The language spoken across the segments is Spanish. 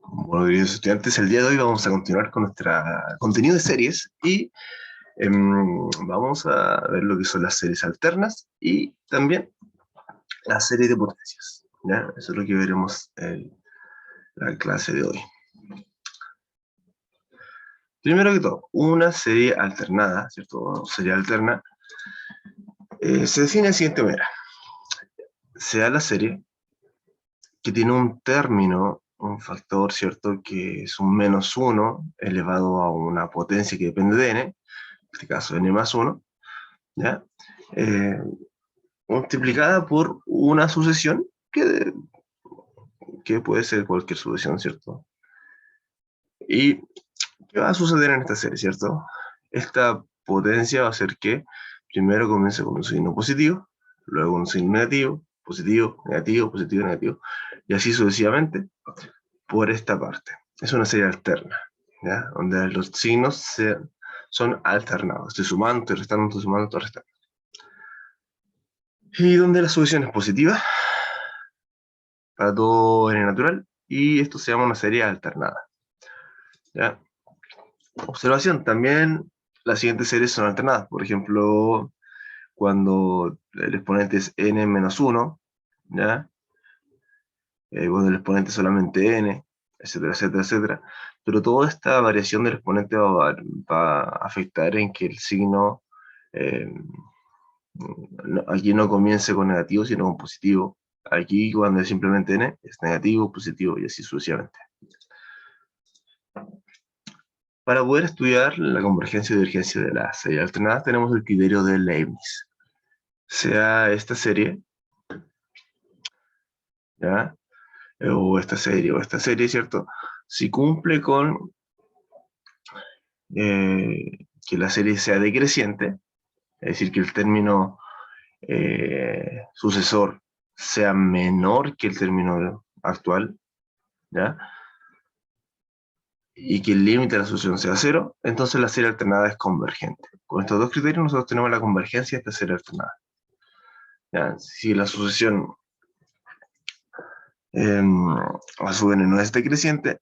Bueno, queridos estudiantes, el día de hoy vamos a continuar con nuestro contenido de series y vamos a ver lo que son las series alternas y también las series de potencias. ¿Ya? Eso es lo que veremos en la clase de hoy. Primero que todo, una serie alternada, ¿cierto? Serie alterna, se define de la siguiente manera. Sea la serie que tiene un término, un factor, ¿cierto? Que es un -1 elevado a una potencia que depende de n, en este caso n más 1, ¿ya? Eh, multiplicada por una sucesión que puede ser cualquier sucesión, ¿cierto? ¿Y qué va a suceder en esta serie, ¿cierto? Esta potencia va a hacer que primero comience con un signo positivo, luego un signo negativo, positivo, negativo, positivo, negativo, y así sucesivamente por esta parte. Es una serie alterna, ¿ya? Donde los signos son alternados. Estoy sumando, estoy restando, estoy sumando, estoy restando. Y donde la solución es positiva para todo n natural, y esto se llama una serie alternada. ¿Ya? Observación, también las siguientes series son alternadas. Por ejemplo, cuando el exponente es n menos 1, ¿ya? Cuando el exponente es solamente n, etcétera, etcétera, etcétera. Pero toda esta variación del exponente va a afectar en que el signo eh, aquí no comience con negativo, sino con positivo. Aquí, cuando es simplemente n, es negativo, positivo y así sucesivamente. Para poder estudiar la convergencia y divergencia de las series alternadas, tenemos el criterio de Leibniz. Sea esta serie, ¿ya? O esta serie, ¿cierto? Si cumple con que la serie sea decreciente, es decir, que el término sucesor sea menor que el término actual, ¿ya? Y que el límite de la sucesión sea 0, entonces la serie alternada es convergente. Con estos dos criterios nosotros tenemos la convergencia de esta serie alternada. ¿Ya? Si la sucesión a su n no es decreciente,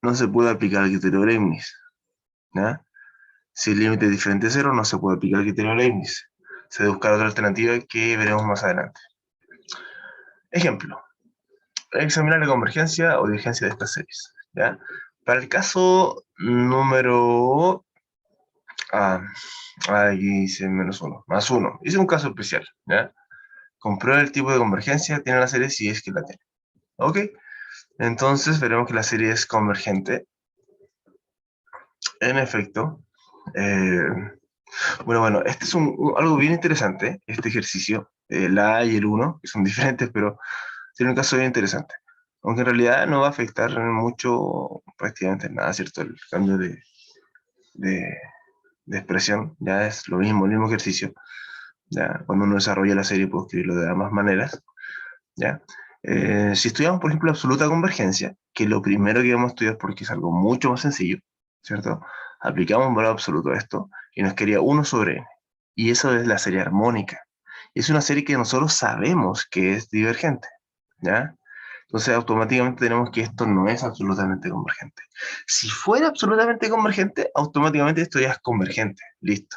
no se puede aplicar el criterio de Leibniz. ¿Ya? Si el límite es diferente a 0, no se puede aplicar el criterio de Leibniz. Se debe buscar otra alternativa que veremos más adelante. Ejemplo, examinar la convergencia o divergencia de estas series. ¿Ya? Para el caso número aquí dice -1, más 1. Hice un caso especial, ¿ya? Comprueba el tipo de convergencia, tiene la serie si es que la tiene. ¿Ok? Entonces veremos que la serie es convergente. En efecto. Bueno, este es algo bien interesante, este ejercicio. El A y el 1, que son diferentes, pero tiene un caso bien interesante. Aunque en realidad no va a afectar mucho, prácticamente nada, ¿cierto? El cambio de, de expresión, ya es lo mismo, el mismo ejercicio. ¿Ya? Cuando uno desarrolla la serie puede escribirlo de ambas maneras, ¿ya? Si estudiamos, por ejemplo, absoluta convergencia, que es lo primero que vamos a estudiar porque es algo mucho más sencillo, ¿cierto? Aplicamos un valor absoluto a esto y nos quedaría 1 sobre n. Y eso es la serie armónica. Es una serie que nosotros sabemos que es divergente, ¿ya? Entonces automáticamente tenemos que esto no es absolutamente convergente. Si fuera absolutamente convergente, automáticamente esto ya es convergente, listo.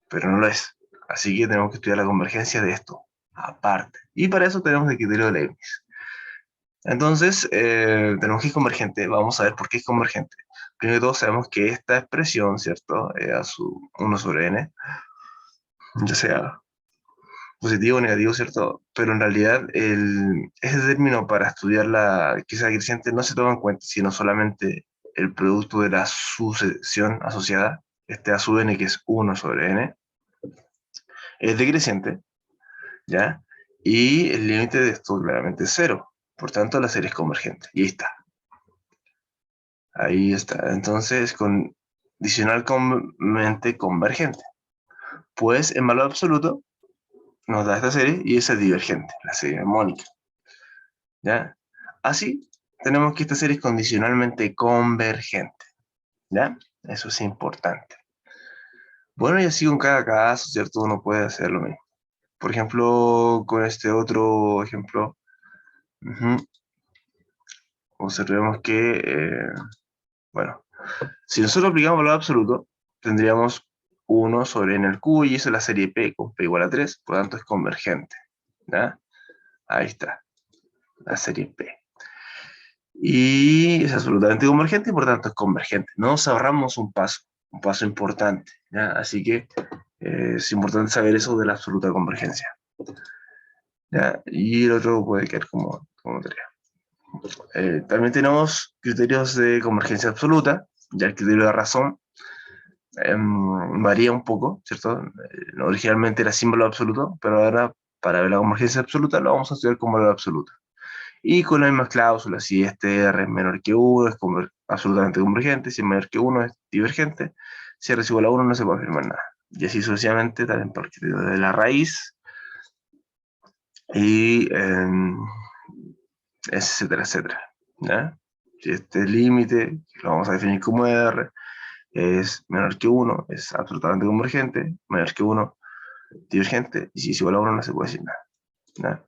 Pero no lo es. Así que tenemos que estudiar la convergencia de esto, aparte. Y para eso tenemos el criterio de Leibniz. Entonces, tenemos que es convergente. Vamos a ver por qué es convergente. Primero de todo, sabemos que esta expresión, ¿cierto? A su 1 sobre n, ya sea positivo o negativo, ¿cierto? Pero en realidad, ese término para estudiar la que sea creciente no se toma en cuenta, sino solamente el producto de la sucesión asociada, este a sub n, que es 1 sobre n, es decreciente, ¿ya? Y el límite de esto claramente es 0. Por tanto, la serie es convergente. Y ahí está. Ahí está. Entonces, condicionalmente convergente. Pues en valor absoluto nos da esta serie y esa es divergente, la serie armónica. ¿Ya? Así, tenemos que esta serie es condicionalmente convergente. ¿Ya? Eso es importante. Bueno, y así con cada caso, ¿cierto? Uno puede hacer lo mismo. Por ejemplo, con este otro ejemplo, observemos que, bueno, si nosotros aplicamos valor absoluto, tendríamos 1 sobre n al cubo, y eso es la serie P con P igual a 3, por lo tanto es convergente. ¿Ya? Ahí está, la serie P. Y es absolutamente convergente y por tanto es convergente. Nos ahorramos un paso importante. ¿Ya? Así que es importante saber eso de la absoluta convergencia. ¿Ya? Y el otro puede quedar como tarea. También tenemos criterios de convergencia absoluta. Ya el criterio de razón varía un poco, ¿cierto? Originalmente era sin valor absoluto, pero ahora para ver la convergencia absoluta lo vamos a estudiar con valor absoluto. Y con las mismas cláusulas, si este R es menor que 1 es absolutamente convergente, si es menor que 1 es divergente, si R es igual a 1 no se puede afirmar nada. Y así sucesivamente, también por el criterio de la raíz, y etcétera, etcétera. ¿Ya? Si este límite, que lo vamos a definir como R, es menor que 1, es absolutamente convergente, menor que 1, divergente, y si es igual a 1 no se puede decir nada. ¿Ya?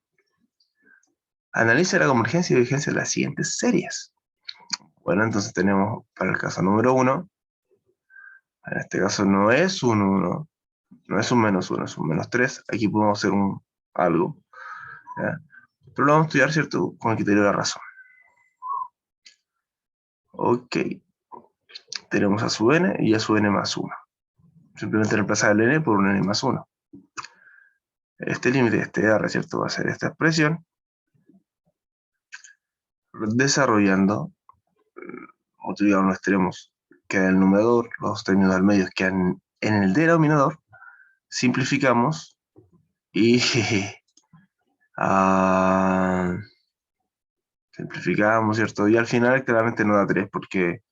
Analiza la convergencia y divergencia de las siguientes series. Bueno, entonces tenemos para el caso número 1, en este caso no es un 1, no es un menos 1, es un menos 3, aquí podemos hacer algo, ¿ya? Pero lo vamos a estudiar, ¿cierto?, con el criterio de la razón. Ok, tenemos a sub n y a sub n más 1. Simplemente reemplazar el n por un n más 1. Este límite de este R, ¿cierto?, va a ser esta expresión, desarrollando, multiplicando los extremos, queda en el numerador, los términos del medio quedan en el denominador, simplificamos y simplificamos, ¿cierto? Y al final claramente no da 3 porque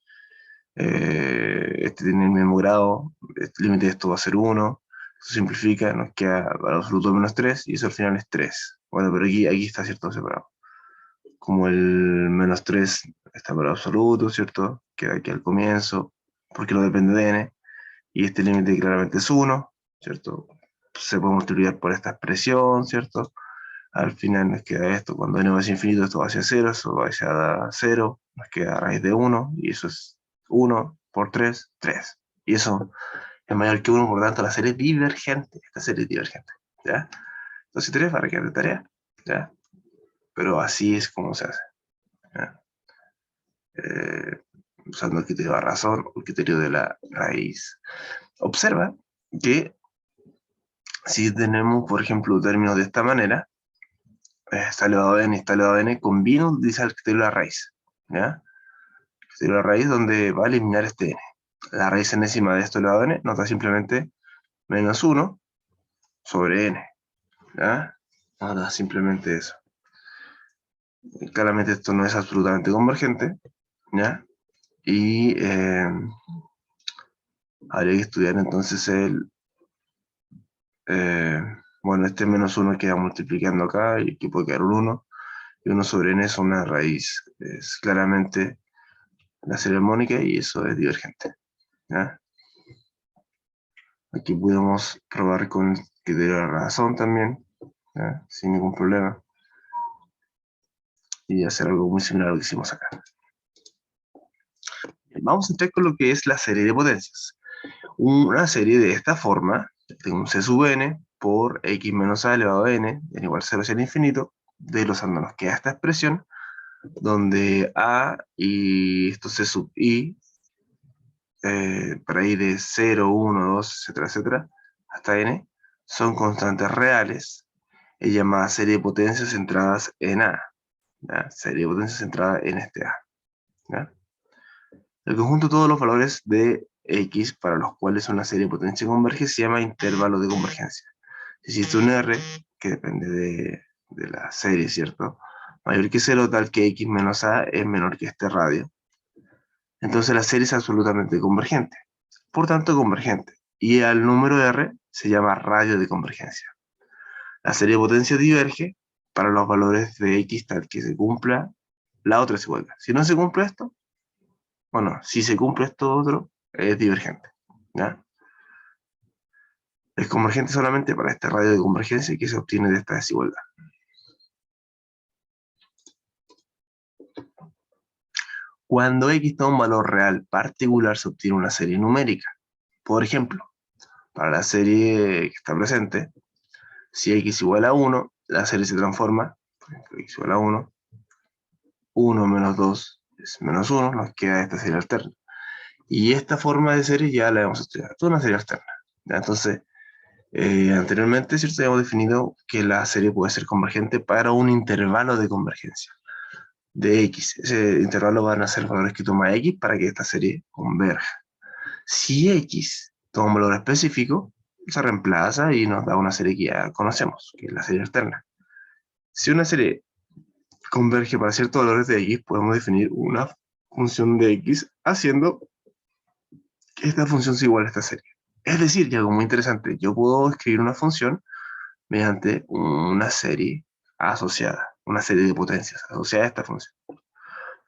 este tiene el mismo grado, el límite de esto va a ser 1, se simplifica, nos queda valor absoluto menos 3 y eso al final es 3. Bueno, pero aquí está, ¿cierto?, separado. Como el menos 3 está valor absoluto, ¿cierto? Queda aquí al comienzo, porque no depende de n, y este límite claramente es 1, ¿cierto? Se puede multiplicar por esta expresión, ¿cierto? Al final nos queda esto, cuando n va hacia infinito, esto va hacia 0, eso va hacia 0, nos queda raíz de 1, y eso es 1 por 3, 3. Y eso es mayor que 1, por tanto la serie es divergente, esta serie es divergente, ¿ya? Entonces 3 va a requerir de tarea, ¿ya? Pero así es como se hace, ¿ya? Usando el criterio de la razón o el criterio de la raíz. Observa que si tenemos, por ejemplo, términos de esta manera, está elevado a n y está elevado a n, conviene utilizar el criterio de la raíz, ¿ya? El criterio de la raíz donde va a eliminar este n. La raíz enésima de esto elevado a n nos da simplemente menos 1 sobre n, ¿ya? Nos da simplemente eso. Claramente esto no es absolutamente convergente, ¿ya? Y habría que estudiar entonces bueno, este menos 1 queda multiplicando acá y aquí puede quedar un 1, y 1 sobre n es una raíz, es claramente la serie armónica y eso es divergente, ¿ya? Aquí podemos probar con el criterio de la razón también, ¿ya? Sin ningún problema, y hacer algo muy similar a lo que hicimos acá. Vamos a entrar con lo que es la serie de potencias. Una serie de esta forma, tengo un c sub n por x menos a elevado a n, n igual a 0 hacia el infinito, desglosando nos queda esta expresión, donde a y esto c sub i, para ir de 0, 1, 2, etcétera, etcétera, hasta n, son constantes reales, es llamada serie de potencias centradas en a, ¿ya? Serie de potencias centrada en este a, ¿ya? El conjunto de todos los valores de x para los cuales una serie de potencia converge se llama intervalo de convergencia. Si existe un R, que depende de la serie, ¿cierto?, mayor que 0, tal que x menos a es menor que este radio, entonces la serie es absolutamente convergente. Por tanto, convergente. Y al número R se llama radio de convergencia. La serie de potencia diverge para los valores de x tal que se cumpla la otra desigualdad. Si no se cumple esto, bueno, si se cumple esto otro, es divergente, ¿ya? Es convergente solamente para este radio de convergencia que se obtiene de esta desigualdad. Cuando x toma un valor real particular, se obtiene una serie numérica. Por ejemplo, para la serie que está presente, si x igual a 1, la serie se transforma, por ejemplo, x igual a 1, 1 menos 2 es menos 1, nos queda esta serie alterna. Y esta forma de serie ya la hemos estudiado, toda una serie alterna. ¿Ya? Entonces, anteriormente, ¿cierto? Habíamos definido que la serie puede ser convergente para un intervalo de convergencia de x. Ese intervalo van a ser valores que toma x para que esta serie converja. Si x toma un valor específico, se reemplaza y nos da una serie que ya conocemos, que es la serie alterna. Si una serie converge para ciertos valores de x, podemos definir una función de x haciendo que esta función sea igual a esta serie. Es decir, que algo muy interesante, yo puedo escribir una función mediante una serie asociada, una serie de potencias asociada a esta función,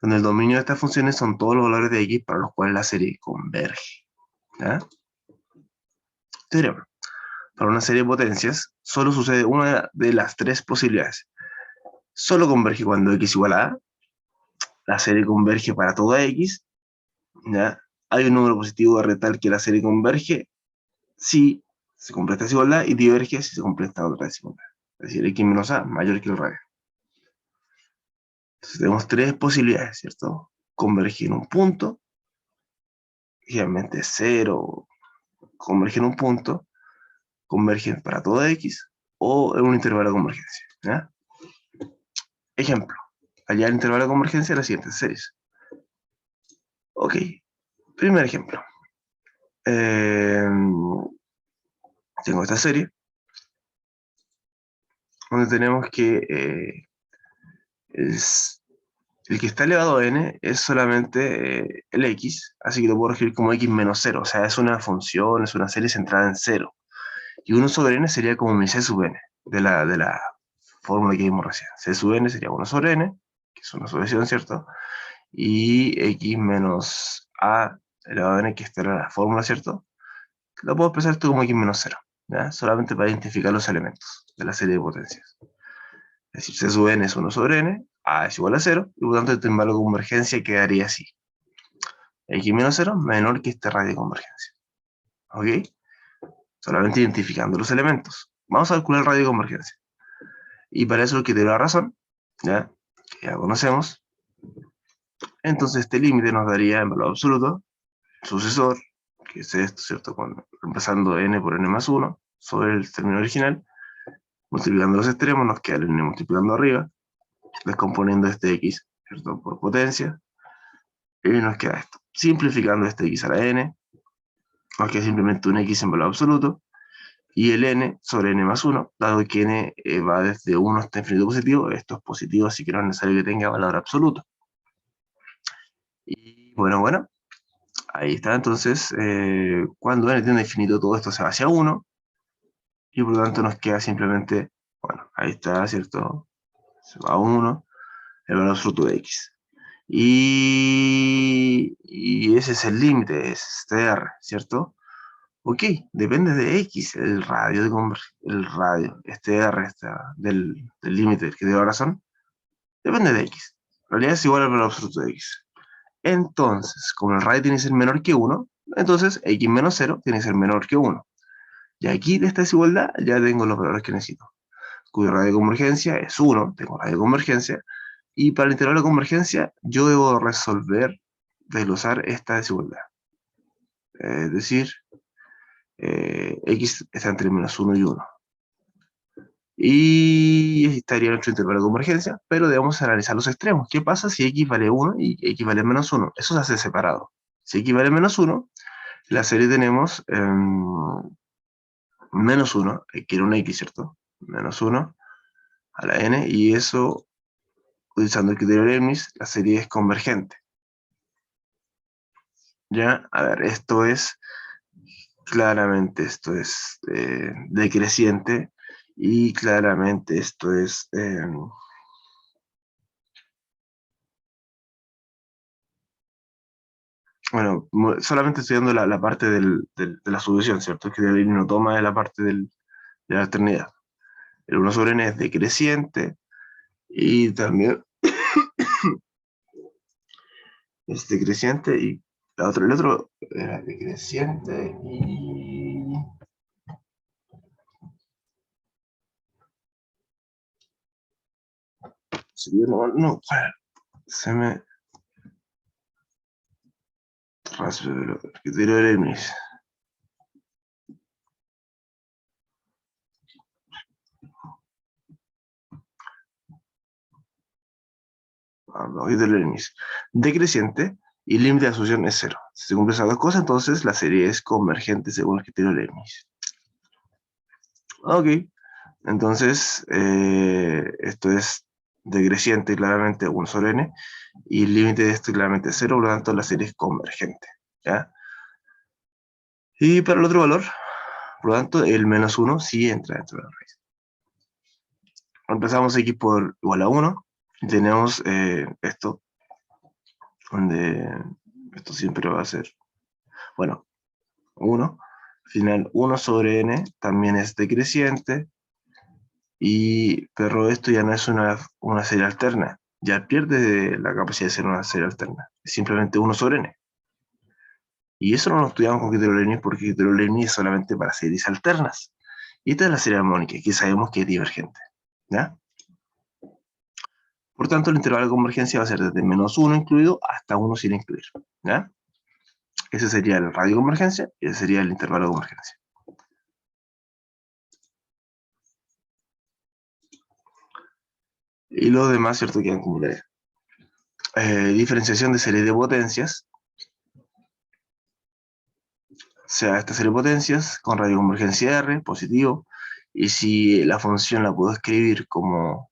donde el dominio de estas funciones son todos los valores de x para los cuales la serie converge. ¿Ya? Teorema. Para una serie de potencias, solo sucede una de las tres posibilidades. Solo converge cuando x igual a a, la serie converge para toda x, ¿ya? Hay un número positivo R tal que la serie converge si se completa desigualdad y diverge si se completa otra desigualdad. Es decir, x menos a mayor que el radio. Entonces tenemos tres posibilidades, ¿cierto? Converge en un punto, generalmente cero, converge en un punto, convergen para toda x, o en un intervalo de convergencia. ¿Ya? Ejemplo, allá el intervalo de convergencia de las siguientes series. Ok, primer ejemplo. Tengo esta serie, donde tenemos que es, el que está elevado a n es solamente el x, así que lo puedo escribir como x menos 0, o sea, es una función, es una serie centrada en 0. Y 1 sobre n sería como mi c sub n, de la fórmula que vimos recién. C sub n sería 1 sobre n, que es una sucesión, ¿cierto? Y x menos a elevado a n, que esta era la fórmula, ¿cierto? Lo puedo expresar esto como x menos 0, ¿ya? Solamente para identificar los elementos de la serie de potencias. Es decir, C sub n es 1 sobre n, a es igual a 0, y por lo tanto el intervalo de convergencia quedaría así. X menos 0 menor que este radio de convergencia. ¿Ok? Solamente identificando los elementos. Vamos a calcular el radio de convergencia. Y para eso el que te da la razón, ¿ya? Que ya conocemos. Entonces este límite nos daría en valor absoluto, sucesor, que es esto, ¿cierto? Reemplazando n por n más 1 sobre el término original, multiplicando los extremos, nos queda el n multiplicando arriba, descomponiendo este x, ¿cierto? Por potencia, y nos queda esto. Simplificando este x a la n, nos queda simplemente un x en valor absoluto, y el n sobre n más 1, dado que n va desde 1 hasta infinito positivo, esto es positivo, así que no es necesario que tenga valor absoluto. Y bueno, ahí está. Entonces, cuando n tiende a infinito, todo esto se va hacia 1, y por lo tanto nos queda simplemente, bueno, ahí está, ¿cierto? Se va a 1, el valor absoluto de x. Y ese es el límite, es este r, ¿cierto? Ok, depende de x, el radio de el radio, este r del límite que dio la razón, depende de x. En realidad es igual al valor absoluto de x. Entonces, como el radio tiene que ser menor que 1, entonces x menos 0 tiene que ser menor que 1. Y aquí de esta desigualdad ya tengo los valores que necesito. Cuyo radio de convergencia es 1, tengo radio de convergencia, y para el intervalo de convergencia yo debo resolver, desglosar esta desigualdad. Es decir, x está entre menos 1 y 1. Y estaría nuestro intervalo de convergencia, pero debemos analizar los extremos. ¿Qué pasa si x vale 1 y x vale menos 1? Eso se hace separado. Si x vale menos 1, la serie tenemos menos 1, que era una x, ¿cierto? Menos 1 a la n, y eso, utilizando el criterio de Leibniz, la serie es convergente. ¿Ya? A ver, claramente esto es decreciente, y claramente esto es... bueno, solamente estudiando la parte de la solución, ¿cierto? Que el no toma de la parte de la alternidad. El 1 sobre n es decreciente, y también es decreciente y el otro era decreciente y... No, se me raspa el criterio de Leibniz. Criterio de Leibniz. Decreciente y límite de asociación es cero. Si se cumplen esas dos cosas, entonces la serie es convergente según el criterio de Leibniz. Ok, entonces esto es decreciente claramente 1 sobre n y el límite de esto claramente es 0, por lo tanto la serie es convergente. ¿Ya? Y para el otro valor, por lo tanto, el menos 1 sí entra dentro de la raíz. Reemplazamos x por igual a 1 y tenemos esto, donde esto siempre va a ser, bueno, 1. Al final, 1 sobre n también es decreciente, pero esto ya no es una serie alterna, ya pierde la capacidad de ser una serie alterna, es simplemente 1 sobre n. Y eso no lo estudiamos con criterio Leibniz porque criterio Leibniz es solamente para series alternas. Y esta es la serie armónica, que sabemos que es divergente. ¿Ya? Por tanto, el intervalo de convergencia va a ser desde menos 1 incluido hasta 1 sin incluir. ¿Ya? Ese sería el radio de convergencia y ese sería el intervalo de convergencia. Y los demás, ¿cierto? Quedan como tarea. Diferenciación de serie de potencias. O sea, esta serie de potencias con radio de convergencia R, positivo. Y si la función la puedo escribir como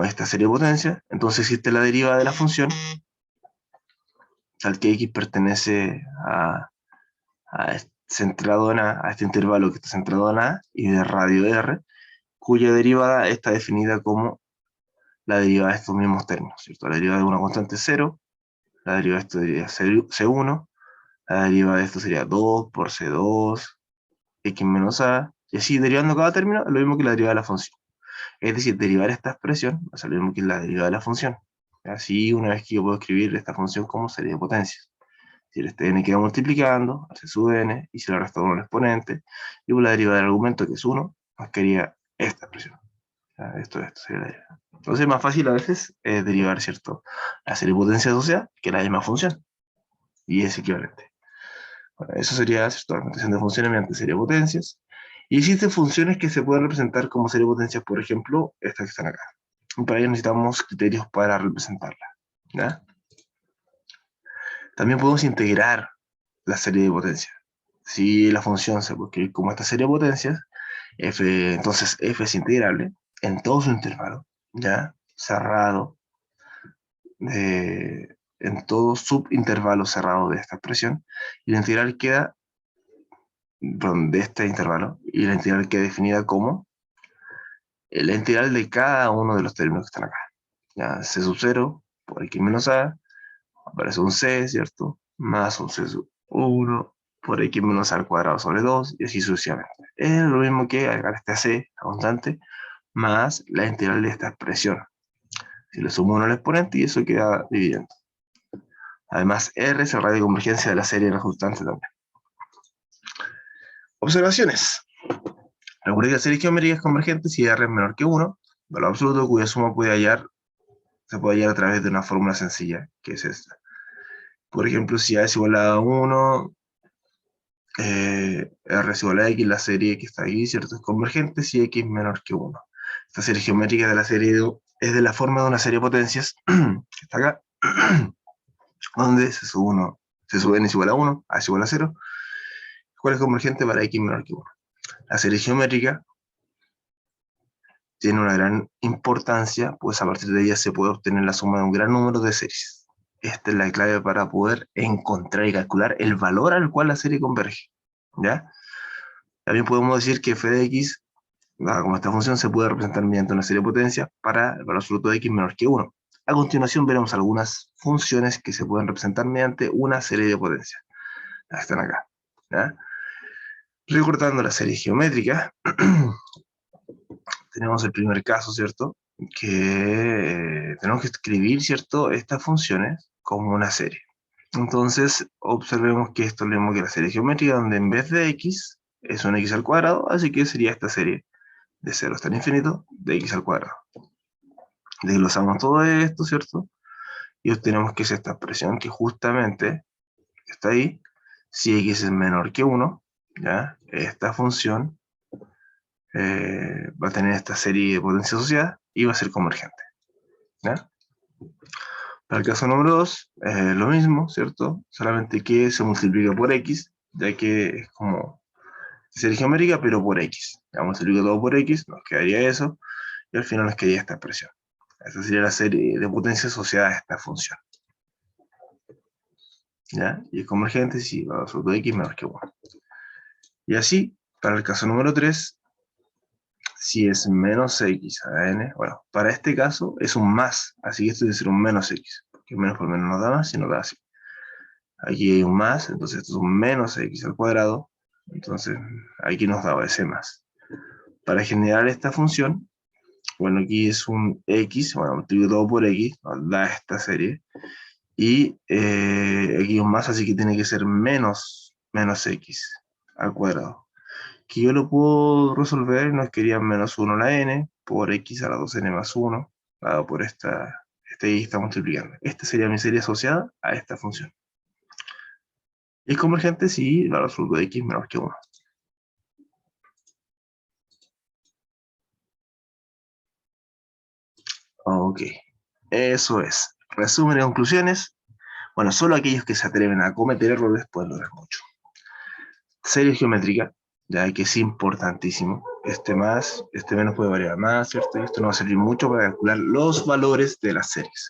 esta serie de potencias, entonces existe la derivada de la función, al que x pertenece centrado en A, a este intervalo que está centrado en A, y de radio R, cuya derivada está definida como la derivada de estos mismos términos, ¿cierto? La derivada de una constante es 0, la derivada de esto sería C1, la derivada de esto sería 2 por C2, x menos A, y así derivando cada término es lo mismo que la derivada de la función. Es decir, derivar esta expresión va a ser lo mismo que la derivada de la función. Así, una vez que yo puedo escribir esta función como serie de potencias. Si el este n queda multiplicando, hace sub n, y se le resta 1 al exponente, y por la derivada del argumento, que es 1, nos quedaría esta expresión. Esto sería la derivada. Entonces es más fácil a veces derivar, ¿cierto? La serie de potencias asociada que la misma función, y es equivalente. Bueno, eso sería, ¿cierto? La notación de funciones mediante serie de potencias. Y existen funciones que se pueden representar como serie de potencias, por ejemplo, estas que están acá. Y para ello necesitamos criterios para representarlas. ¿Ya? También podemos integrar la serie de potencias. Si la función se puede escribir como esta serie de potencias, entonces f es integrable en todo su intervalo, ¿ya? Cerrado, en todo subintervalo cerrado de esta expresión, y la integral queda, perdón, de este intervalo, y la integral queda definida como la integral de cada uno de los términos que están acá. Ya, c sub 0 por x menos a, aparece un c, ¿cierto? Más un c sub 1 por x menos a al cuadrado sobre 2, y así sucesivamente. Es lo mismo que agregar este ac, la constante, más la integral de esta expresión. Si le sumo 1 al exponente, y eso queda dividiendo. Además, R es el radio de convergencia de la serie resultante también. Observaciones. Recuerda que la serie geométrica es convergente si R es menor que 1, valor absoluto cuya suma se puede hallar a través de una fórmula sencilla, que es esta. Por ejemplo, si A es igual a 1, R es igual a X, la serie que está aquí, ¿cierto? Es convergente si X es menor que 1. Esta serie geométrica de la serie es de la forma de una serie de potencias, que está acá, donde se sube n es igual a 1, A es igual a 0, cuál es convergente para X menor que 1. La serie geométrica tiene una gran importancia, pues a partir de ella se puede obtener la suma de un gran número de series. Esta es la clave para poder encontrar y calcular el valor al cual la serie converge. ¿Ya? También podemos decir que f de x, como esta función, se puede representar mediante una serie de potencias para el valor absoluto de x menor que 1. A continuación veremos algunas funciones que se pueden representar mediante una serie de potencias. Están acá. ¿Ya? Recortando la serie geométrica, tenemos el primer caso, ¿cierto? que tenemos que escribir, ¿cierto?, estas funciones como una serie. Entonces, observemos que esto es lo mismo que la serie geométrica, donde en vez de x es un x al cuadrado, así que sería esta serie de 0 hasta el infinito de x al cuadrado. Desglosamos todo esto, ¿cierto? Y obtenemos que es esta expresión que justamente está ahí. Si x es menor que 1, ¿ya? Esta función va a tener esta serie de potencias asociadas y va a ser convergente, ¿ya? Para el caso número 2, lo mismo, ¿cierto? Solamente que se multiplica por x, ya que es como serie geométrica, pero por x. Ya multiplico todo por x, nos quedaría eso, y al final nos quedaría esta expresión. Esa sería la serie de potencias asociadas a esta función, ¿ya? Y es convergente si va absoluto de x menor que 1. Y así, para el caso número 3, si es menos x a la n, bueno, para este caso es un más, así que esto debe ser un menos x, porque menos por menos no da más, sino da así. Aquí hay un más, entonces esto es un menos x al cuadrado, entonces aquí nos daba ese más. Para generar esta función, bueno, aquí es un x, bueno, multiplico todo por x, nos da esta serie, y aquí un más, así que tiene que ser menos x al cuadrado. Que yo lo puedo resolver, nos quería menos 1 a la n, por x a la 2n más 1, dado por este y está multiplicando. Esta sería mi serie asociada a esta función. Es convergente si valor absoluto de x menor que 1. Ok, eso es. Resumen y conclusiones. Bueno, solo aquellos que se atreven a cometer errores pueden lograr mucho. Serie geométrica, ya que es importantísimo. Este más, este menos puede variar más, ¿cierto? Y esto nos va a servir mucho para calcular los valores de las series.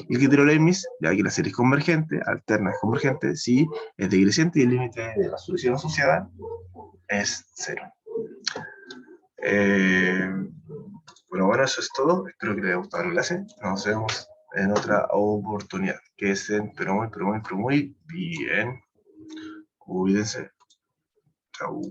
Y el criterio Leibniz, ya que la serie es convergente, alterna es convergente, si es decreciente y el límite de la solución asociada es 0. Eh, bueno, eso es todo. Espero que les haya gustado la clase. Nos vemos en otra oportunidad. Que estén, pero muy bien. Cuídense. Chau.